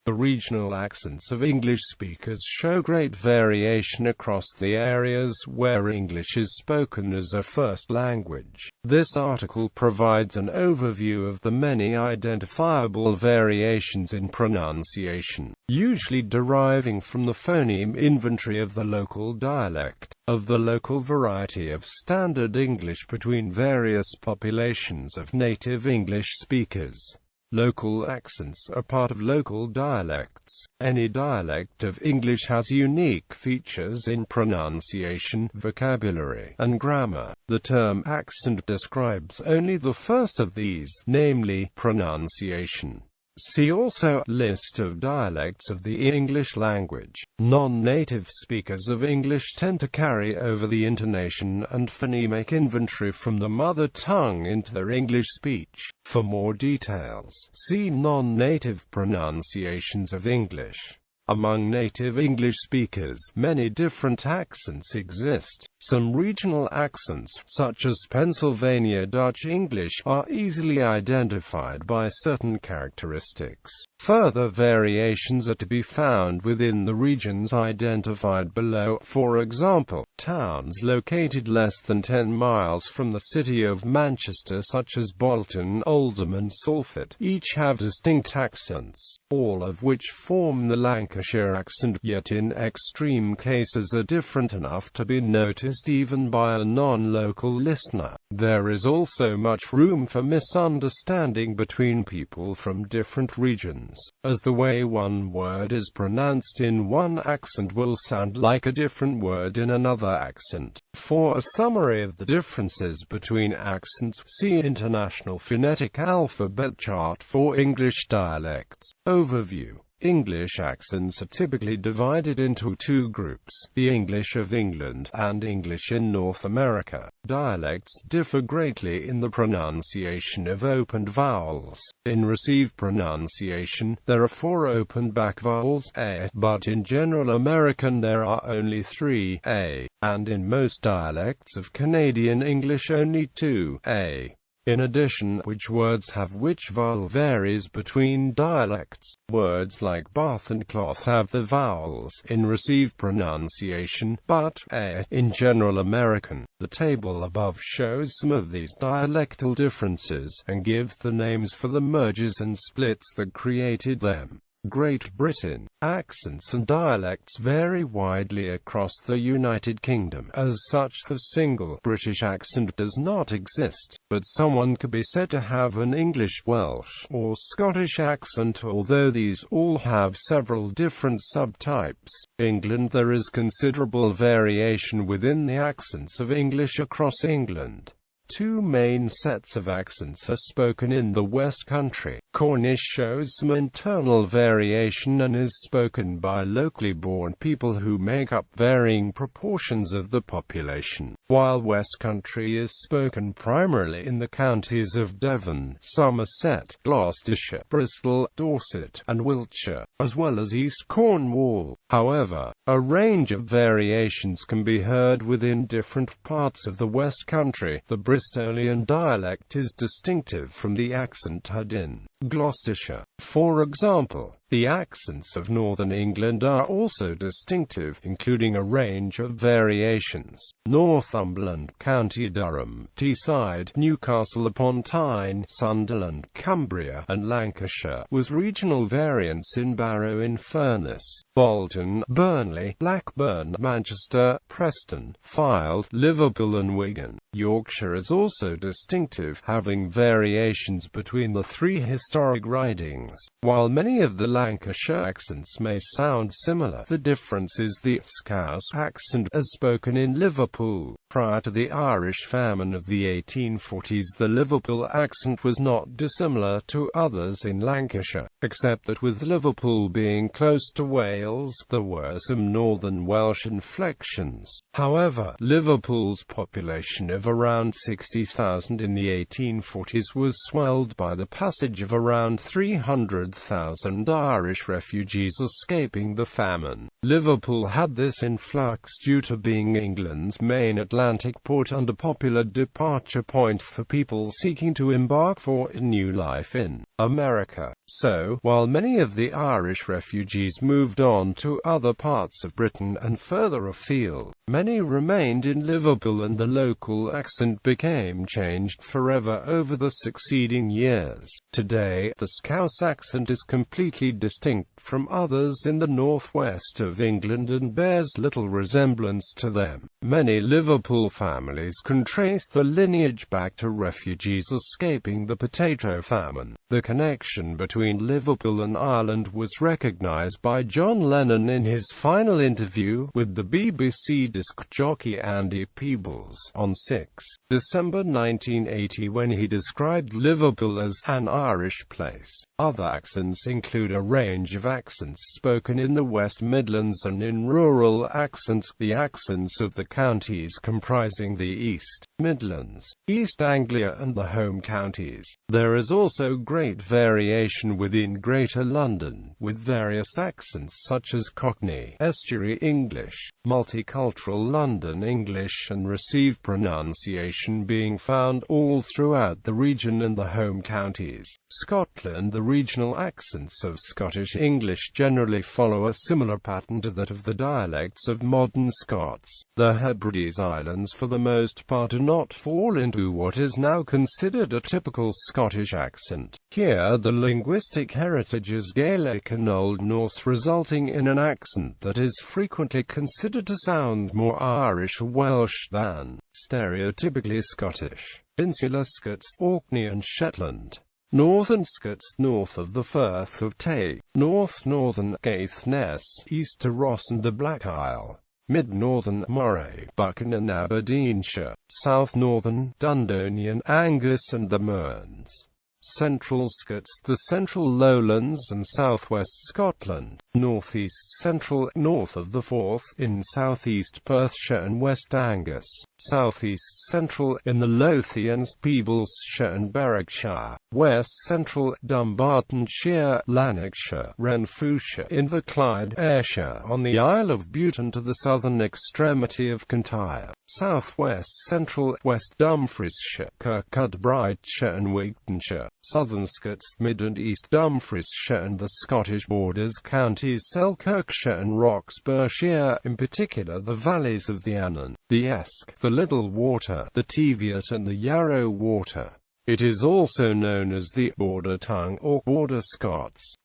The regional accents of English speakers show great variation across the areas where English is spoken as a first language. This article provides an overview of the many identifiable variations in pronunciation, usually deriving from the phoneme inventory of the local dialect, of the local variety of standard English between various populations of native English speakers. Local accents are part of local dialects. Any dialect of English has unique features in pronunciation, vocabulary, and grammar. The term accent describes only the first of these, namely, pronunciation. See also, list of dialects of the English language. Non-native speakers of English tend to carry over the intonation and phonemic inventory from the mother tongue into their English speech. For more details, see non-native pronunciations of English. Among native English speakers, many different accents exist. Some regional accents, such as Pennsylvania Dutch English, are easily identified by certain characteristics. Further variations are to be found within the regions identified below. For example, towns located less than 10 miles from the city of Manchester, such as Bolton, Oldham and Salford, each have distinct accents, all of which form the Lancashire accent, yet in extreme cases are different enough to be noticed even by a non-local listener. There is also much room for misunderstanding between people from different regions, as the way one word is pronounced in one accent will sound like a different word in another accent. For a summary of the differences between accents, see International Phonetic Alphabet Chart for English dialects. Overview. English accents are typically divided into two groups, the English of England and English in North America. Dialects differ greatly in the pronunciation of opened vowels. In received pronunciation, there are 4 opened back vowels, a, but in general American there are only 3, a, and in most dialects of Canadian English only 2, a. In addition, which words have which vowel varies between dialects. Words like bath and cloth have the vowels in received pronunciation, but a in general American. The table above shows some of these dialectal differences, and gives the names for the mergers and splits that created them. Great Britain. Accents and dialects vary widely across the United Kingdom. As such, the single British accent does not exist, but someone could be said to have an English, Welsh, or Scottish accent, although these all have several different subtypes. England. There is considerable variation within the accents of English across England. 2 main sets of accents are spoken in the West Country. Cornish shows some internal variation and is spoken by locally born people who make up varying proportions of the population, while West Country is spoken primarily in the counties of Devon, Somerset, Gloucestershire, Bristol, Dorset, and Wiltshire, as well as East Cornwall. However, a range of variations can be heard within different parts of the West Country. The Bristolian dialect is distinctive from the accent heard in Gloucestershire. For example, the accents of northern England are also distinctive, including a range of variations. Northumberland, County Durham, Teesside, Newcastle upon Tyne, Sunderland, Cumbria, and Lancashire, with regional variants in Barrow-in-Furness, Bolton, Burnley, Blackburn, Manchester, Preston, Fylde, Liverpool and Wigan. Yorkshire is also distinctive, having variations between the 3 historic ridings. While many of the Lancashire accents may sound similar, the difference is the Scouse accent, as spoken in Liverpool. Prior to the Irish famine of the 1840s, the Liverpool accent was not dissimilar to others in Lancashire, except that with Liverpool being close to Wales, there were some northern Welsh inflections. However, Liverpool's population of around 60,000 in the 1840s was swelled by the passage of a around 300,000 Irish refugees escaping the famine. Liverpool had this influx due to being England's main Atlantic port and a popular departure point for people seeking to embark for a new life in America. So, while many of the Irish refugees moved on to other parts of Britain and further afield, many remained in Liverpool, and the local accent became changed forever over the succeeding years. Today, the Scouse accent is completely distinct from others in the northwest of England and bears little resemblance to them. Many Liverpool families can trace the lineage back to refugees escaping the potato famine. The connection between Liverpool and Ireland was recognised by John Lennon in his final interview with the BBC disc jockey Andy Peebles on 6 December 1980, when he described Liverpool as an Irish place. Other accents include a range of accents spoken in the West Midlands and in rural accents, the accents of the counties comprising the East Midlands, East Anglia and the home counties. There is also great variation within Greater London, with various accents such as Cockney, Estuary English, multicultural London English and received pronunciation being found all throughout the region and the home counties. Scotland. The regional accents of Scottish English generally follow a similar pattern to that of the dialects of modern Scots. The Hebrides Islands for the most part do not fall into what is now considered a typical Scottish accent. Here the linguistic heritage is Gaelic and Old Norse, resulting in an accent that is frequently considered to sound more Irish or Welsh than stereotypically Scottish. Insular Scots, Orkney and Shetland. Northern Scots north of the Firth of Tay, Northern Caithness, east to Ross and the Black Isle, Mid-Northern Moray, Buchan and Aberdeenshire, South Northern Dundonian, Angus and the Mearns. Central Scots, the Central Lowlands and Southwest Scotland, Northeast Central, north of the Forth, in Southeast Perthshire and West Angus, Southeast Central, in the Lothians, Peeblesshire and Berwickshire, West Central, Dumbartonshire, Lanarkshire, Renfrewshire, Inverclyde, Ayrshire, on the Isle of Bute and to the southern extremity of Kintyre, Southwest Central, West Dumfriesshire, Kirkcudbrightshire and Wigtonshire, Southern Scots, Mid and East Dumfriesshire and the Scottish borders counties Selkirkshire and Roxburghshire, in particular the valleys of the Annan, the Esk, the Little Water, the Teviot and the Yarrow Water. It is also known as the Border tongue or Border Scots.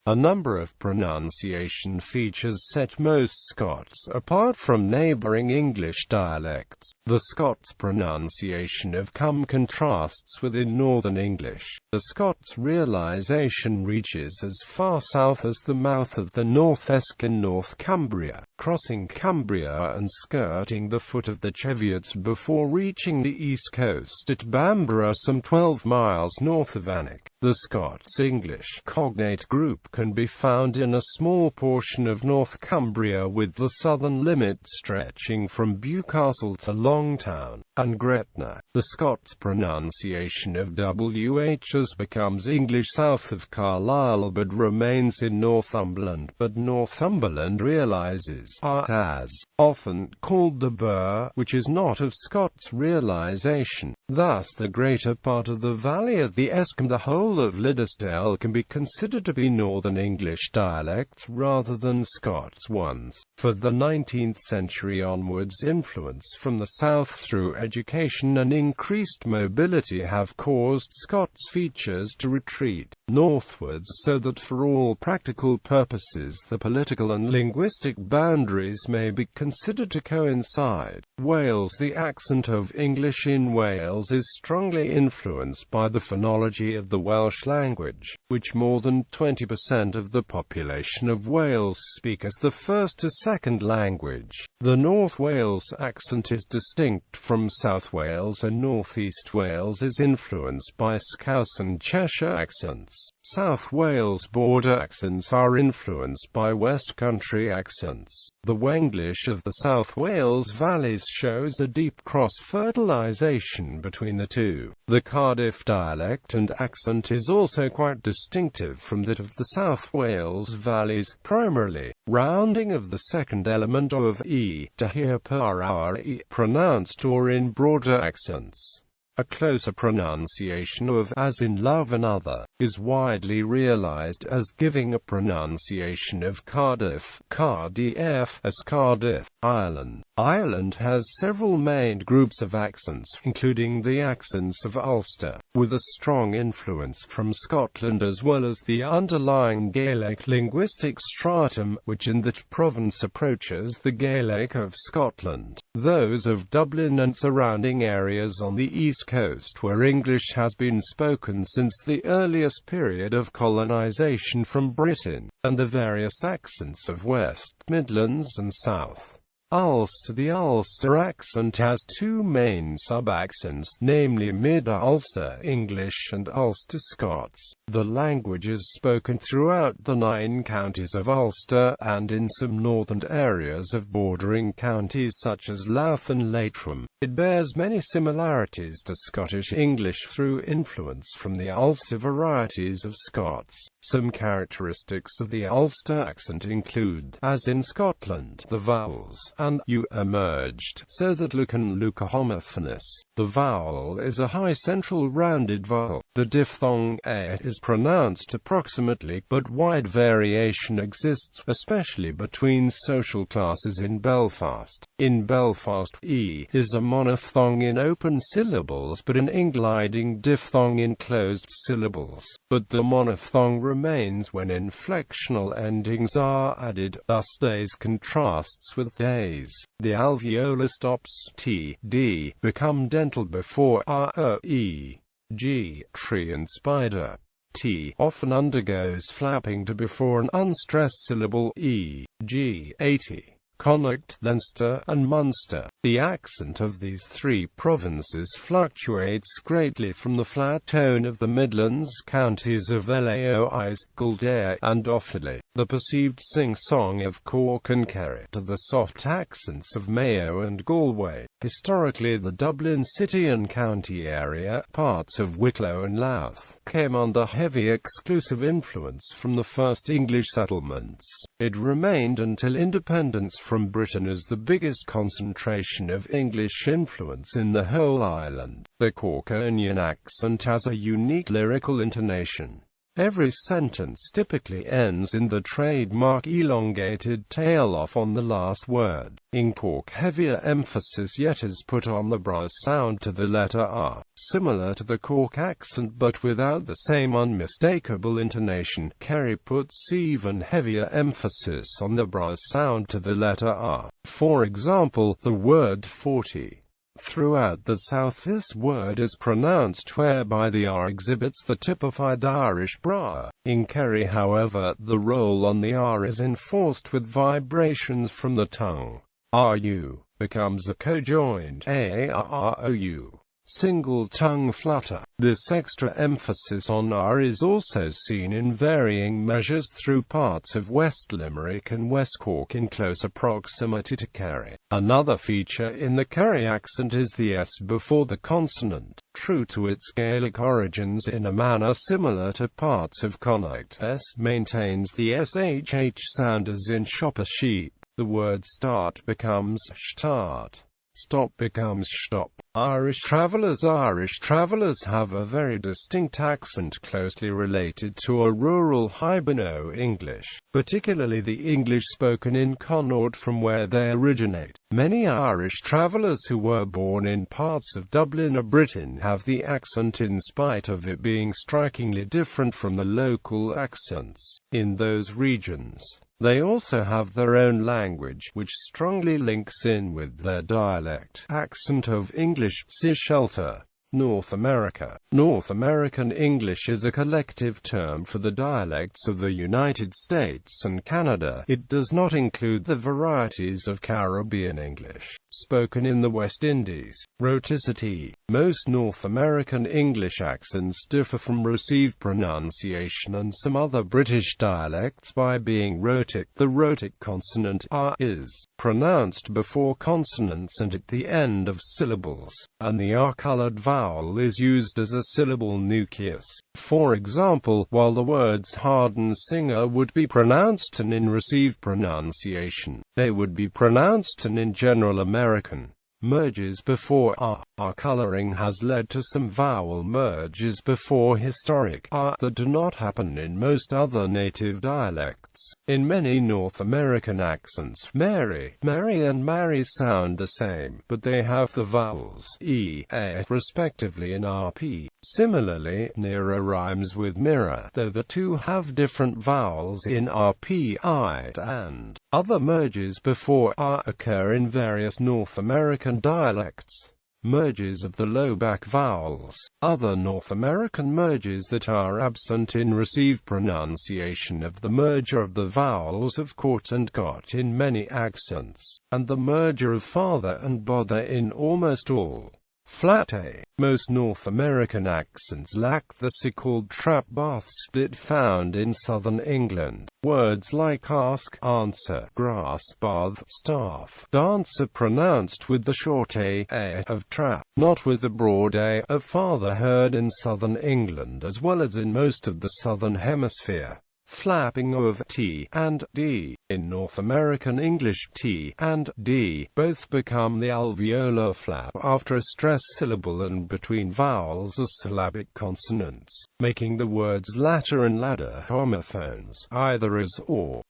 A number of pronunciation features set most Scots apart from neighbouring English dialects. The Scots pronunciation of come contrasts within Northern English. The Scots realisation reaches as far south as the mouth of the North Esk in North Cumbria, crossing Cumbria and skirting the foot of the Cheviots before reaching the east coast at Bamborough, some 12 miles north of Alnwick. The Scots English cognate group can be found in a small portion of North Cumbria, with the southern limit stretching from Bewcastle to Longtown and Gretna. The Scots pronunciation of WHs becomes English south of Carlisle but remains in Northumberland, but Northumberland realises as often called the burr, which is not of Scots realisation. Thus the greater part of the valley of the Esk and the whole of Liddesdale can be considered to be Northern English dialects rather than Scots ones. For the 19th century onwards, influence from the south through education and increased mobility have caused Scots features to retreat northwards, so that for all practical purposes the political and linguistic boundaries may be considered to coincide. Wales. The accent of English in Wales is strongly influenced by the phonology of the Welsh language, which more than 20% of the population of Wales speak as the first to second language. The North Wales accent is distinct from South Wales, and North East Wales is influenced by Scouse and Cheshire accents. South Wales border accents are influenced by West Country accents. The Wenglish of the South Wales valleys shows a deep cross-fertilisation between the two. The Cardiff dialect and accent is also quite distinctive from that of the South Wales valleys, primarily rounding of the second element of e to hear per hour e pronounced, or in broader accents. A closer pronunciation of as in love another is widely realized as giving a pronunciation of Cardiff, Cardiff, as Cardiff. Ireland. Ireland has several main groups of accents, including the accents of Ulster, with a strong influence from Scotland, as well as the underlying Gaelic linguistic stratum, which in that province approaches the Gaelic of Scotland. Those of Dublin and surrounding areas on the east coast, where English has been spoken since the earliest period of colonisation from Britain, and the various accents of West, Midlands and South. Ulster. The Ulster accent has two main sub-accents, namely Mid-Ulster English and Ulster Scots. The language is spoken throughout the 9 counties of Ulster, and in some northern areas of bordering counties such as Louth and Leitrim. It bears many similarities to Scottish English through influence from the Ulster varieties of Scots. Some characteristics of the Ulster accent include, as in Scotland, the vowels and u emerged, so that look and look are homophonous. The vowel is a high central rounded vowel. The diphthong a is pronounced approximately, but wide variation exists, especially between social classes in Belfast. In Belfast, e is a monophthong in open syllables, but an ingliding diphthong in closed syllables. But the monophthong remains when inflectional endings are added, thus days contrasts with days. The alveolar stops t, d become dental before r, o, e, g. Tree and spider. T often undergoes flapping to before an unstressed syllable e, g. 80. Connacht, Leinster, and Munster. The accent of these three provinces fluctuates greatly from the flat tone of the Midlands counties of Laois, Kildare, and Offaly, the perceived sing-song of Cork and Kerry, to the soft accents of Mayo and Galway. Historically, the Dublin city and county area, parts of Wicklow and Louth, came under heavy exclusive influence from the first English settlements. It remained until independence from Britain as the biggest concentration of English influence in the whole island. The Corkonian accent has a unique lyrical intonation. Every sentence typically ends in the trademark elongated tail-off on the last word. In Cork, heavier emphasis yet is put on the bra sound to the letter R. Similar to the Cork accent but without the same unmistakable intonation, Kerry puts even heavier emphasis on the bra sound to the letter R. For example, the word 40. Throughout the South this word is pronounced whereby the R exhibits the typified Irish bra. In Kerry, however, the roll on the R is enforced with vibrations from the tongue. RU becomes a cojoined AROU. Single tongue flutter. This extra emphasis on R is also seen in varying measures through parts of West Limerick and West Cork in closer proximity to Kerry. Another feature in the Kerry accent is the S before the consonant. True to its Gaelic origins in a manner similar to parts of Connacht, S maintains the SHH sound as in shop a sheep. The word start becomes start. Stop becomes stop. Irish travellers have a very distinct accent closely related to a rural Hiberno English, particularly the English spoken in Connaught from where they originate. Many Irish travellers who were born in parts of Dublin or Britain have the accent in spite of it being strikingly different from the local accents in those regions. They also have their own language, which strongly links in with their dialect accent of English. See shelter. North America. North American English is a collective term for the dialects of the United States and Canada. It does not include the varieties of Caribbean English spoken in the West Indies. Rhoticity. Most North American English accents differ from received pronunciation and some other British dialects by being rhotic. The rhotic consonant R is pronounced before consonants and at the end of syllables, and the R-colored vowel vowel is used as a syllable nucleus. For example, while the words hard and singer would be pronounced N in received pronunciation, they would be pronounced N in general American. Merges before R. Coloring has led to some vowel merges before historic R that do not happen in most other native dialects. In many North American accents, Mary, Mary and Mary sound the same, but they have the vowels E, A, respectively in RP. Similarly, nearer rhymes with mirror, though the two have different vowels in RP, I, and. Other merges before R occur in various North American dialects. Merges of the low back vowels. Other North American merges that are absent in received pronunciation of the merger of the vowels of court and got in many accents, and the merger of father and bother in almost all. Flat A. Most North American accents lack the so-called trap bath split found in southern England. Words like ask, answer, grass, bath, staff, dance are pronounced with the short A of trap, not with the broad A of father heard in southern England as well as in most of the southern hemisphere. Flapping of T and D. In North American English, T and D both become the alveolar flap after a stress syllable and between vowels as syllabic consonants, making the words latter and ladder homophones, either as or.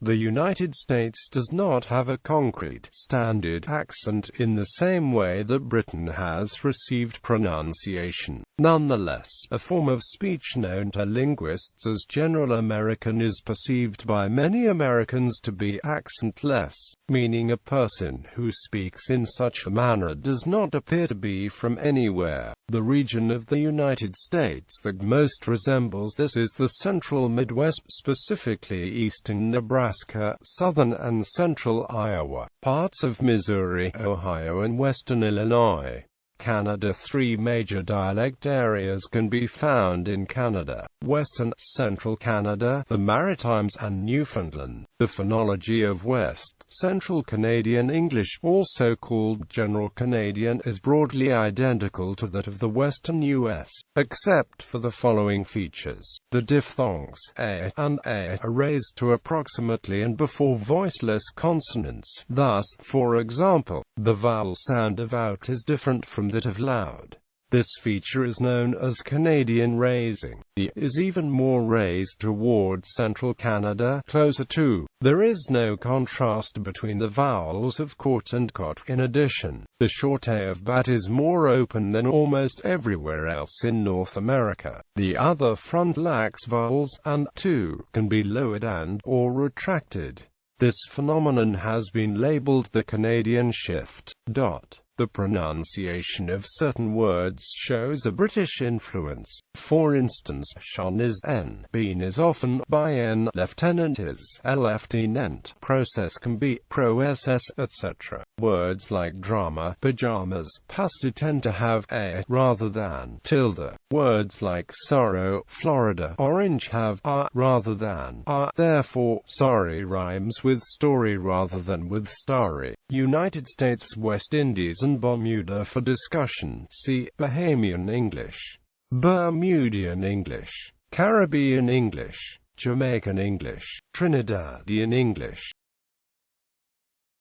The United States does not have a concrete, standard accent in the same way that Britain has received pronunciation. Nonetheless, a form of speech known to linguists as General American is perceived by many Americans to be accentless, meaning a person who speaks in such a manner does not appear to be from anywhere. The region of the United States that most resembles this is the central Midwest, specifically eastern Nebraska, southern and central Iowa, parts of Missouri, Ohio and western Illinois. Canada. Three major dialect areas can be found in Canada: Western, Central Canada, the Maritimes, and Newfoundland. The phonology of West Central Canadian English, also called General Canadian, is broadly identical to that of the Western U.S., except for the following features. The diphthongs A and A are raised to approximately and before voiceless consonants. Thus, for example, the vowel sound of out is different from that of loud. This feature is known as Canadian raising. The is even more raised towards central Canada, closer to. There is no contrast between the vowels of court and cot. In addition, the short A of bat is more open than almost everywhere else in North America. The other front lacks vowels, and, too, can be lowered and or retracted. This phenomenon has been labeled the Canadian shift. The pronunciation of certain words shows a British influence. For instance, Sean is N, bean is often by N, lieutenant is lieutenant, process can be process, etc. Words like drama, pajamas, pasta tend to have A rather than tilde. Words like sorrow, Florida, orange have A rather than A. Therefore, sorry rhymes with story rather than with starry. United States, West Indies and Bermuda for discussion. See Bahamian English, Bermudian English, Caribbean English, Jamaican English, Trinidadian English.